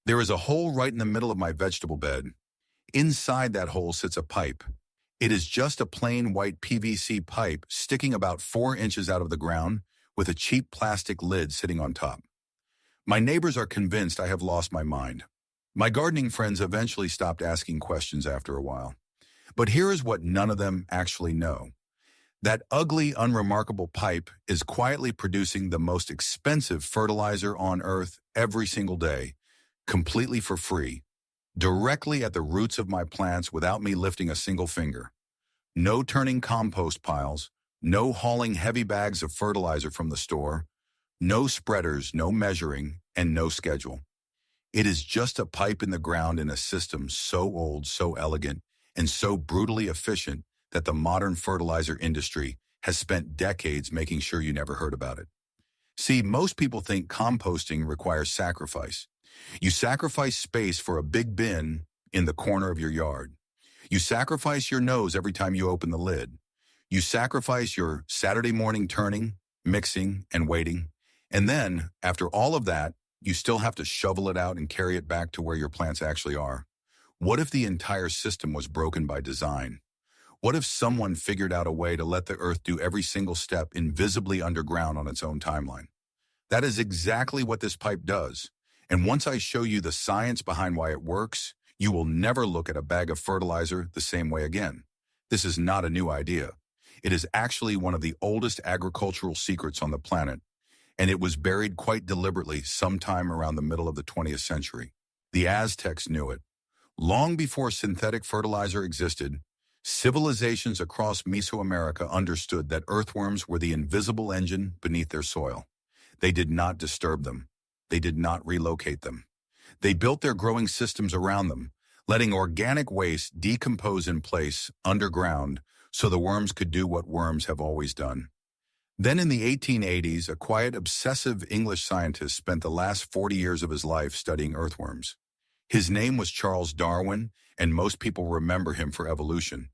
There is a hole right in the middle of my vegetable bed. Inside that hole sits a pipe. It is just a plain white PVC pipe sticking about 4 inches out of the ground with a cheap plastic lid sitting on top. My neighbors are convinced I have lost my mind. My gardening friends eventually stopped asking questions after a while. But here is what none of them actually know. That ugly, unremarkable pipe is quietly producing the most expensive fertilizer on earth every single day, completely for free, directly at the roots of my plants without me lifting a single finger. No turning compost piles, no hauling heavy bags of fertilizer from the store, no spreaders, no measuring, and no schedule. It is just a pipe in the ground in a system so old, so elegant, and so brutally efficient that the modern fertilizer industry has spent decades making sure you never heard about it. See, most people think composting requires sacrifice. You sacrifice space for a big bin in the corner of your yard. You sacrifice your nose every time you open the lid. You sacrifice your Saturday morning turning, mixing, and waiting. And then, after all of that, you still have to shovel it out and carry it back to where your plants actually are. What if the entire system was broken by design? What if someone figured out a way to let the earth do every single step invisibly underground on its own timeline? That is exactly what this pipe does. And once I show you the science behind why it works, you will never look at a bag of fertilizer the same way again. This is not a new idea. It is actually one of the oldest agricultural secrets on the planet, and it was buried quite deliberately sometime around the middle of the 20th century. The Aztecs knew it. Long before synthetic fertilizer existed, civilizations across Mesoamerica understood that earthworms were the invisible engine beneath their soil. They did not disturb them. They did not relocate them. They built their growing systems around them, letting organic waste decompose in place underground so the worms could do what worms have always done. Then in the 1880s, a quiet, obsessive English scientist spent the last 40 years of his life studying earthworms. His name was Charles Darwin, and most people remember him for evolution.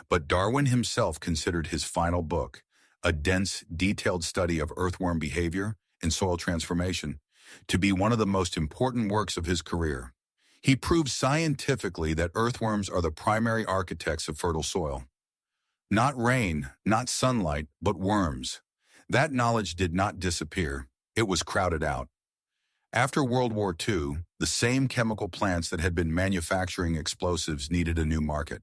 But Darwin himself considered his final book, a dense, detailed study of earthworm behavior and soil transformation, to be one of the most important works of his career. He proved scientifically that earthworms are the primary architects of fertile soil. Not rain, not sunlight, but worms. That knowledge did not disappear. It was crowded out. After World War II, the same chemical plants that had been manufacturing explosives needed a new market.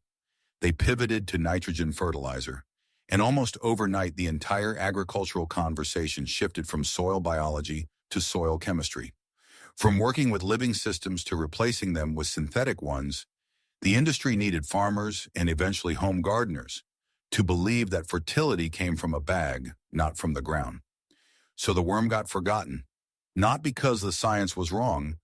They pivoted to nitrogen fertilizer, and almost overnight the entire agricultural conversation shifted from soil biology to soil chemistry. From working with living systems to replacing them with synthetic ones, the industry needed farmers and eventually home gardeners to believe that fertility came from a bag, not from the ground. So the worm got forgotten, not because the science was wrong,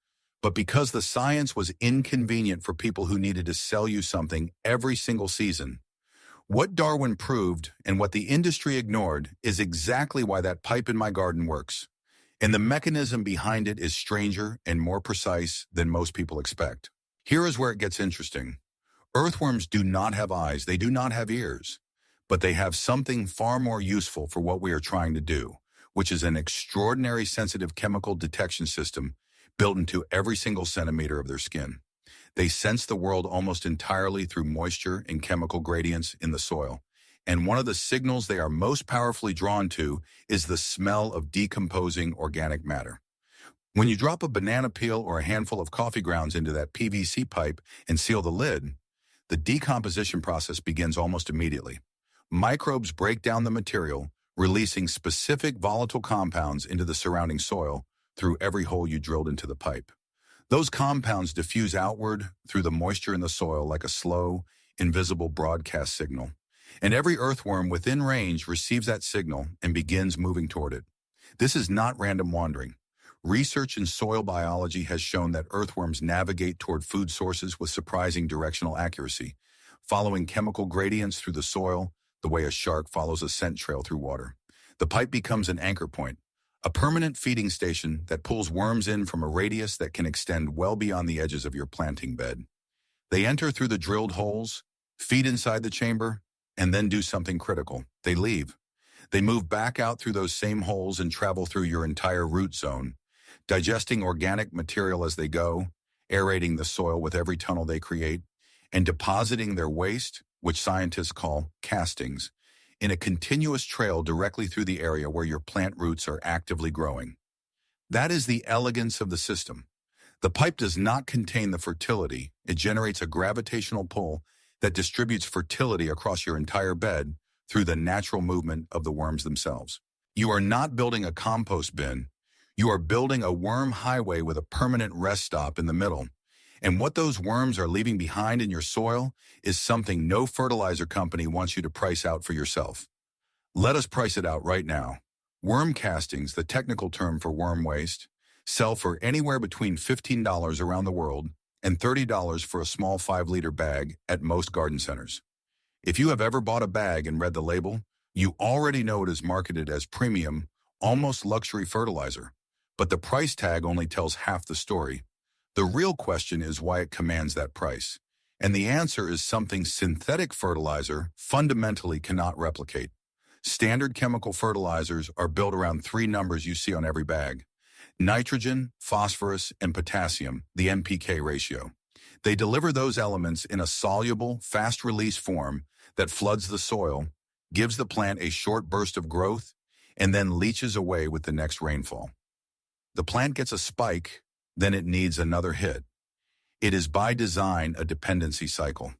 but because the science was inconvenient for people who needed to sell you something every single season. What Darwin proved and what the industry ignored is exactly why that pipe in my garden works. And the mechanism behind it is stranger and more precise than most people expect. Here is where it gets interesting. Earthworms do not have eyes, they do not have ears, but they have something far more useful for what we are trying to do, which is an extraordinary sensitive chemical detection system built into every single centimeter of their skin. They sense the world almost entirely through moisture and chemical gradients in the soil. And one of the signals they are most powerfully drawn to is the smell of decomposing organic matter. When you drop a banana peel or a handful of coffee grounds into that PVC pipe and seal the lid, the decomposition process begins almost immediately. Microbes break down the material, releasing specific volatile compounds into the surrounding soil through every hole you drilled into the pipe. Those compounds diffuse outward through the moisture in the soil like a slow, invisible broadcast signal. And every earthworm within range receives that signal and begins moving toward it. This is not random wandering. Research in soil biology has shown that earthworms navigate toward food sources with surprising directional accuracy, following chemical gradients through the soil the way a shark follows a scent trail through water. The pipe becomes an anchor point, a permanent feeding station that pulls worms in from a radius that can extend well beyond the edges of your planting bed. They enter through the drilled holes, feed inside the chamber, and then do something critical. They leave. They move back out through those same holes and travel through your entire root zone, digesting organic material as they go, aerating the soil with every tunnel they create, and depositing their waste, which scientists call castings, in a continuous trail directly through the area where your plant roots are actively growing. That is the elegance of the system. The pipe does not contain the fertility. It generates a gravitational pull that distributes fertility across your entire bed through the natural movement of the worms themselves. You are not building a compost bin. You are building a worm highway with a permanent rest stop in the middle. And what those worms are leaving behind in your soil is something no fertilizer company wants you to price out for yourself. Let us price it out right now. Worm castings, the technical term for worm waste, sell for anywhere between $15 around the world and $30 for a small 5-liter bag at most garden centers. If you have ever bought a bag and read the label, you already know it is marketed as premium, almost luxury fertilizer. But the price tag only tells half the story. The real question is why it commands that price. And the answer is something synthetic fertilizer fundamentally cannot replicate. Standard chemical fertilizers are built around 3 numbers you see on every bag: nitrogen, phosphorus, and potassium, the NPK ratio. They deliver those elements in a soluble, fast-release form that floods the soil, gives the plant a short burst of growth, and then leaches away with the next rainfall. The plant gets a spike, then it needs another hit. It is by design a dependency cycle.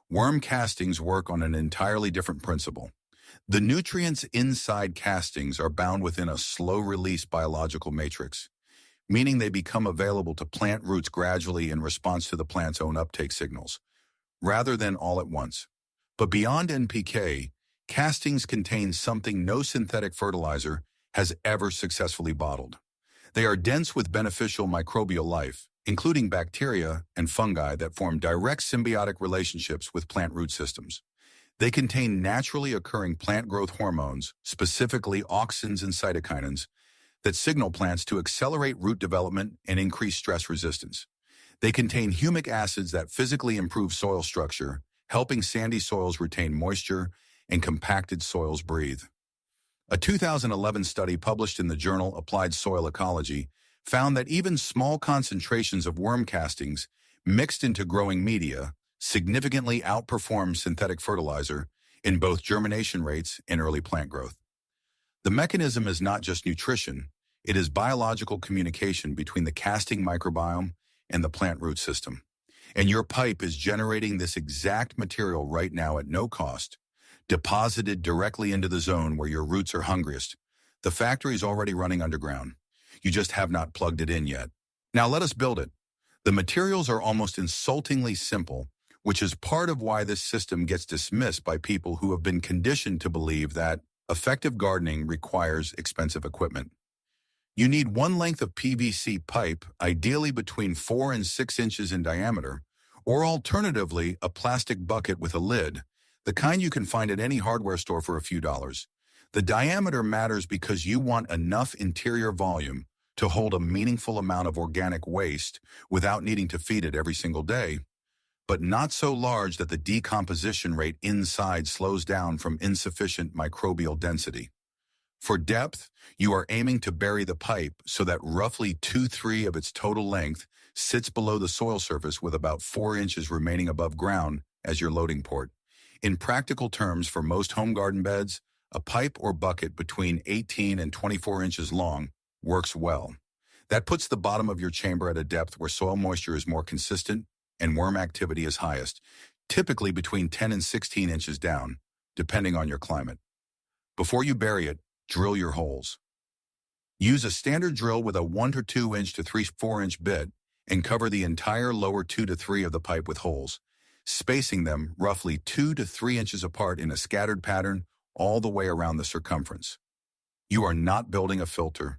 Worm castings work on an entirely different principle. The nutrients inside castings are bound within a slow-release biological matrix, meaning they become available to plant roots gradually in response to the plant's own uptake signals, rather than all at once. But beyond NPK, castings contain something no synthetic fertilizer has ever successfully bottled. They are dense with beneficial microbial life, including bacteria and fungi that form direct symbiotic relationships with plant root systems. They contain naturally occurring plant growth hormones, specifically auxins and cytokinins, that signal plants to accelerate root development and increase stress resistance. They contain humic acids that physically improve soil structure, helping sandy soils retain moisture and compacted soils breathe. A 2011 study published in the journal Applied Soil Ecology found that even small concentrations of worm castings mixed into growing media significantly outperform synthetic fertilizer in both germination rates and early plant growth. The mechanism is not just nutrition, it is biological communication between the casting microbiome and the plant root system. And your pipe is generating this exact material right now at no cost, deposited directly into the zone where your roots are hungriest. The factory is already running underground. You just have not plugged it in yet. Now let us build it. The materials are almost insultingly simple, which is part of why this system gets dismissed by people who have been conditioned to believe that effective gardening requires expensive equipment. You need one length of PVC pipe, ideally between 4 and 6 inches in diameter, or alternatively, a plastic bucket with a lid, the kind you can find at any hardware store for a few dollars. The diameter matters because you want enough interior volume to hold a meaningful amount of organic waste without needing to feed it every single day, but not so large that the decomposition rate inside slows down from insufficient microbial density. For depth, you are aiming to bury the pipe so that roughly 2/3 of its total length sits below the soil surface with about 4 inches remaining above ground as your loading port. In practical terms, for most home garden beds, a pipe or bucket between 18 and 24 inches long works well. That puts the bottom of your chamber at a depth where soil moisture is more consistent and worm activity is highest, typically between 10 and 16 inches down, depending on your climate. Before you bury it, drill your holes. Use a standard drill with a 1 to 2 inch to 3/4 inch bit and cover the entire lower 2 to 3 of the pipe with holes, spacing them roughly 2 to 3 inches apart in a scattered pattern all the way around the circumference. You are not building a filter.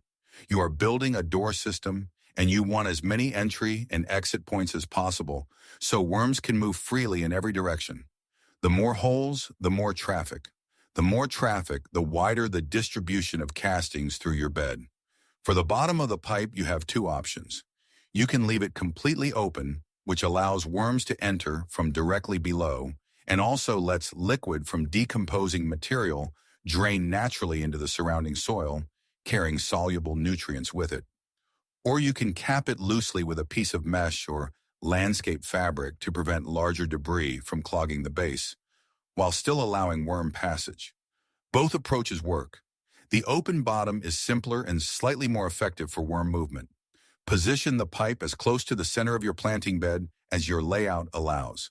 You are building a door system, and you want as many entry and exit points as possible so worms can move freely in every direction. The more holes, the more traffic. The more traffic, the wider the distribution of castings through your bed. For the bottom of the pipe, you have 2 options. You can leave it completely open, which allows worms to enter from directly below, and also lets liquid from decomposing material drain naturally into the surrounding soil, carrying soluble nutrients with it. Or you can cap it loosely with a piece of mesh or landscape fabric to prevent larger debris from clogging the base, while still allowing worm passage. Both approaches work. The open bottom is simpler and slightly more effective for worm movement. Position the pipe as close to the center of your planting bed as your layout allows.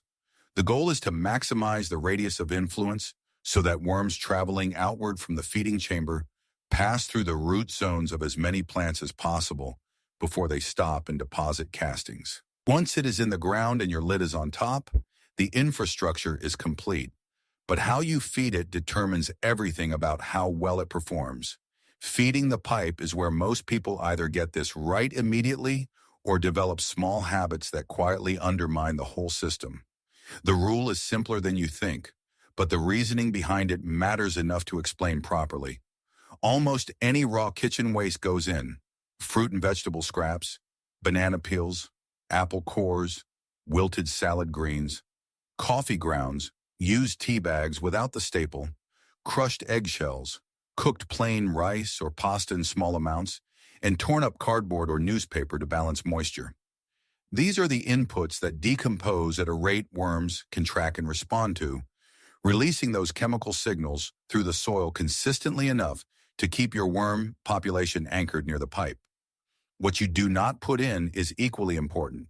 The goal is to maximize the radius of influence so that worms traveling outward from the feeding chamber pass through the root zones of as many plants as possible before they stop and deposit castings. Once it is in the ground and your lid is on top, the infrastructure is complete. But how you feed it determines everything about how well it performs. Feeding the pipe is where most people either get this right immediately or develop small habits that quietly undermine the whole system. The rule is simpler than you think, but the reasoning behind it matters enough to explain properly. Almost any raw kitchen waste goes in: fruit and vegetable scraps, banana peels, apple cores, wilted salad greens, coffee grounds, used tea bags without the staple, crushed eggshells, cooked plain rice or pasta in small amounts, and torn up cardboard or newspaper to balance moisture. These are the inputs that decompose at a rate worms can track and respond to, releasing those chemical signals through the soil consistently enough to keep your worm population anchored near the pipe. What you do not put in is equally important.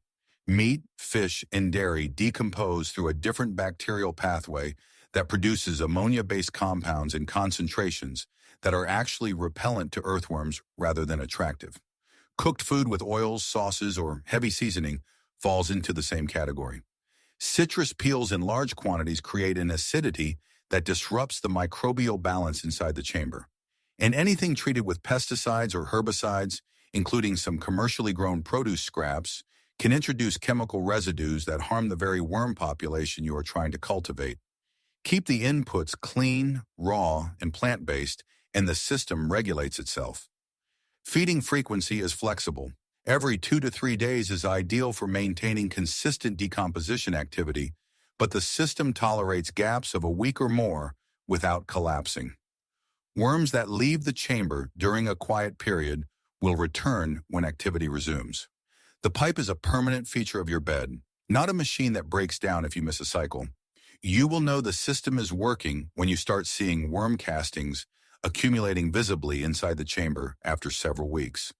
Meat, fish, and dairy decompose through a different bacterial pathway that produces ammonia-based compounds in concentrations that are actually repellent to earthworms rather than attractive. Cooked food with oils, sauces, or heavy seasoning falls into the same category. Citrus peels in large quantities create an acidity that disrupts the microbial balance inside the chamber. And anything treated with pesticides or herbicides, including some commercially grown produce scraps, can introduce chemical residues that harm the very worm population you are trying to cultivate. Keep the inputs clean, raw, and plant-based, and the system regulates itself. Feeding frequency is flexible. Every 2 to 3 days is ideal for maintaining consistent decomposition activity, but the system tolerates gaps of a week or more without collapsing. Worms that leave the chamber during a quiet period will return when activity resumes. The pipe is a permanent feature of your bed, not a machine that breaks down if you miss a cycle. You will know the system is working when you start seeing worm castings accumulating visibly inside the chamber after several weeks.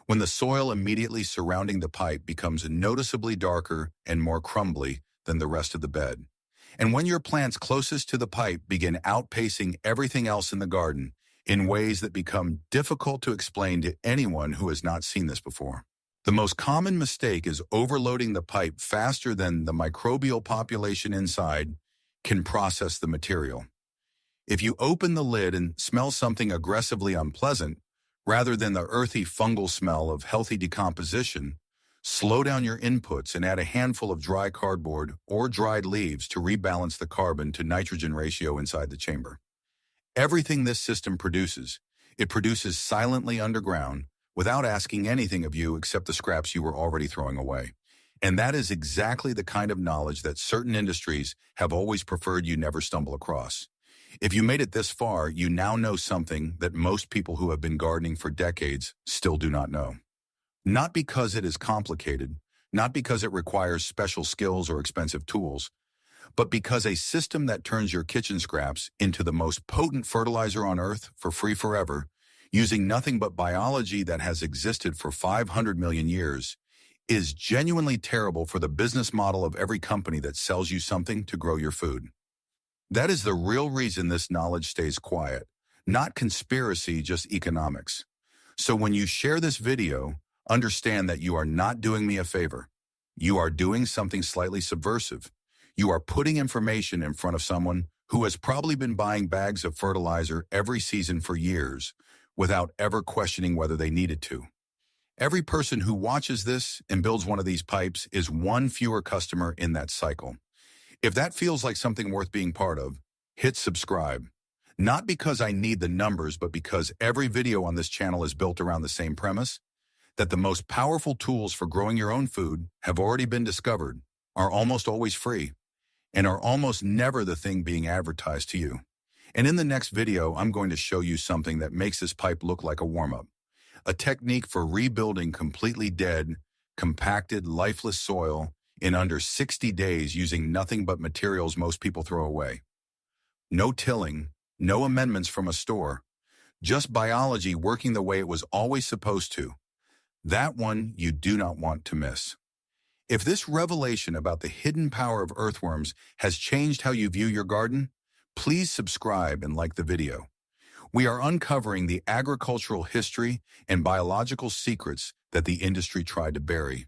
When the soil immediately surrounding the pipe becomes noticeably darker and more crumbly than the rest of the bed. And when your plants closest to the pipe begin outpacing everything else in the garden in ways that become difficult to explain to anyone who has not seen this before. The most common mistake is overloading the pipe faster than the microbial population inside can process the material. If you open the lid and smell something aggressively unpleasant, rather than the earthy fungal smell of healthy decomposition, slow down your inputs and add a handful of dry cardboard or dried leaves to rebalance the carbon to nitrogen ratio inside the chamber. Everything this system produces, it produces silently underground without asking anything of you except the scraps you were already throwing away. And that is exactly the kind of knowledge that certain industries have always preferred you never stumble across. If you made it this far, you now know something that most people who have been gardening for decades still do not know. Not because it is complicated, not because it requires special skills or expensive tools, but because a system that turns your kitchen scraps into the most potent fertilizer on earth for free forever, using nothing but biology that has existed for 500 million years, is genuinely terrible for the business model of every company that sells you something to grow your food. That is the real reason this knowledge stays quiet, not conspiracy, just economics. So when you share this video, understand that you are not doing me a favor. You are doing something slightly subversive. You are putting information in front of someone who has probably been buying bags of fertilizer every season for years without ever questioning whether they needed to. Every person who watches this and builds one of these pipes is one fewer customer in that cycle. If that feels like something worth being part of, hit subscribe. Not because I need the numbers, but because every video on this channel is built around the same premise, that the most powerful tools for growing your own food have already been discovered, are almost always free, and are almost never the thing being advertised to you. And in the next video, I'm going to show you something that makes this pipe look like a warm-up. A technique for rebuilding completely dead, compacted, lifeless soil in under 60 days using nothing but materials most people throw away. No tilling, no amendments from a store, just biology working the way it was always supposed to. That one you do not want to miss. If this revelation about the hidden power of earthworms has changed how you view your garden, please subscribe and like the video. We are uncovering the agricultural history and biological secrets that the industry tried to bury.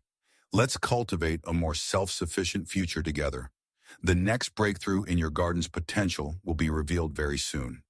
Let's cultivate a more self-sufficient future together. The next breakthrough in your garden's potential will be revealed very soon.